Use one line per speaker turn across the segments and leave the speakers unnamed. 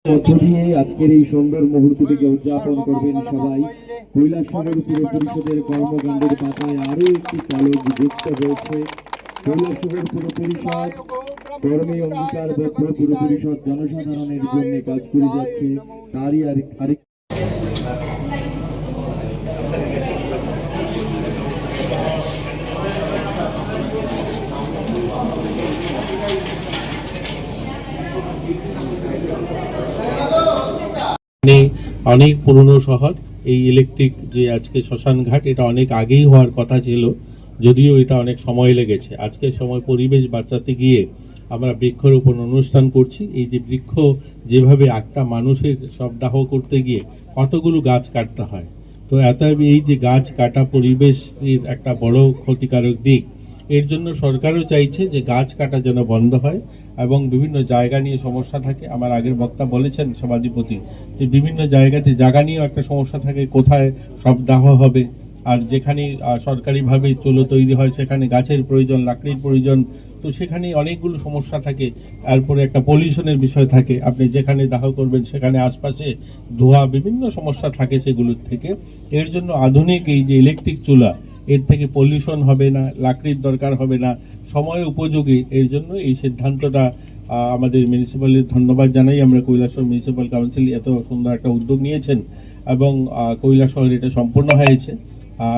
মধ্য দিয়ে আজকের এই সুন্দর মুহূর্তটিকে উদযাপন করবেন সবাই। কৈলাসহর পুর পরিষদের কর্মকাণ্ডের পাতায় আরো একটি কালো যুক্ত হয়েছে। কৈলাসহর পুর পরিষদ কর্মে অঙ্গীকারবদ্ধ। পুর পরিষদ জনসাধারণের জন্য কাজ করে যাচ্ছে, তারই আরেক
অনেক পুরনো শহর। এই ইলেকট্রিক যে আজকে শ্মশান ঘাট, এটা অনেক আগেই হওয়ার কথা ছিল, যদিও এটা অনেক সময় লেগেছে। আজকে সময় পরিবেশ বাঁচাতে গিয়ে আমরা বৃক্ষরোপণ অনুষ্ঠান করছি। এই যে বৃক্ষ যেভাবে একটা মানুষের শবদাহ করতে গিয়ে কতগুলো গাছ কাটতে হয়, তো এই যে গাছ কাটা পরিবেশের একটা বড় ক্ষতিকারক দিক। এর জন্য সরকারও চাইছে যে গাছ কাটা যেন বন্ধ হয় এবং বিভিন্ন জায়গা নিয়ে সমস্যা থাকে। আমার আগের বক্তা বলেছেন সভাধিপতি যে বিভিন্ন জায়গাতে জায়গা নিয়েও একটা সমস্যা থাকে, কোথায় শবদাহ হবে। আর যেখানে সরকারিভাবে চুলো তৈরি হয় সেখানে গাছের প্রয়োজন, লাকড়ির প্রয়োজন, তো সেখানে অনেকগুলো সমস্যা থাকে। তারপরে একটা পলিউশনের বিষয় থাকে, আপনি যেখানে দাহ করবেন সেখানে আশপাশে ধোঁয়া, বিভিন্ন সমস্যা থাকে সেগুলোর থেকে। এর জন্য আধুনিক এই যে ইলেকট্রিক চুলা, এর থেকে পলিউশন হবে না, লাকড়ির দরকার হবে না, সময় উপযোগী। এর জন্য এই সিদ্ধান্তটা আমাদের মিউনিসিপ্যালিটির ধন্যবাদ জানাই আমরা। কৈলাসহর মিউনিসিপ্যাল কাউন্সিল এত সুন্দর একটা উদ্যোগ নিয়েছেন এবং কৈলাসহর এটা সম্পূর্ণ হয়েছে।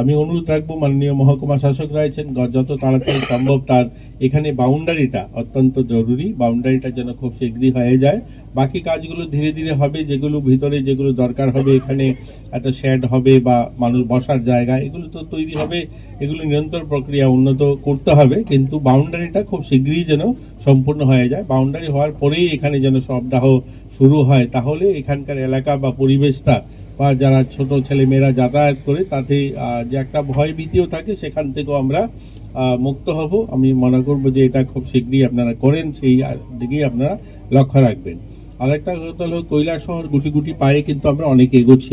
আমি অনুরোধ রাখবো, মাননীয় মহকুমা শাসক রয়েছেন, যত তাড়াতাড়ি সম্ভব তার এখানে বাউন্ডারিটা অত্যন্ত জরুরি, বাউন্ডারিটা যেন খুব শীঘ্রই হয়ে যায়। বাকি কাজগুলো ধীরে ধীরে হবে, যেগুলো ভিতরে যেগুলো দরকার হবে, এখানে একটা শেড হবে বা মানুষ বসার জায়গা, এগুলো তো তৈরি হবে। এগুলো নিরন্তর প্রক্রিয়া, উন্নত করতে হবে, কিন্তু বাউন্ডারিটা খুব শীঘ্রই যেন সম্পূর্ণ হয়ে যায়। বাউন্ডারি হওয়ার পরেই এখানে যেন শবদাহ শুরু হয়, তাহলে এখানকার এলাকা বা পরিবেশটা বা যারা ছোট ছেলে মেয়েরা যাতায়াত করে তাতে যে একটা ভয় ভীতিও থাকে, সেখান থেকেও আমরা মুক্ত হব। আমি মনে করব যে এটা খুব শীঘ্রই আপনারা করেন, সেই দিকেই আপনারা লক্ষ্য রাখবেন। আরেকটা কথা হলো, কৈলাসহর গুটি গুটি পায়ে কিন্তু আমরা অনেক এগোচ্ছি।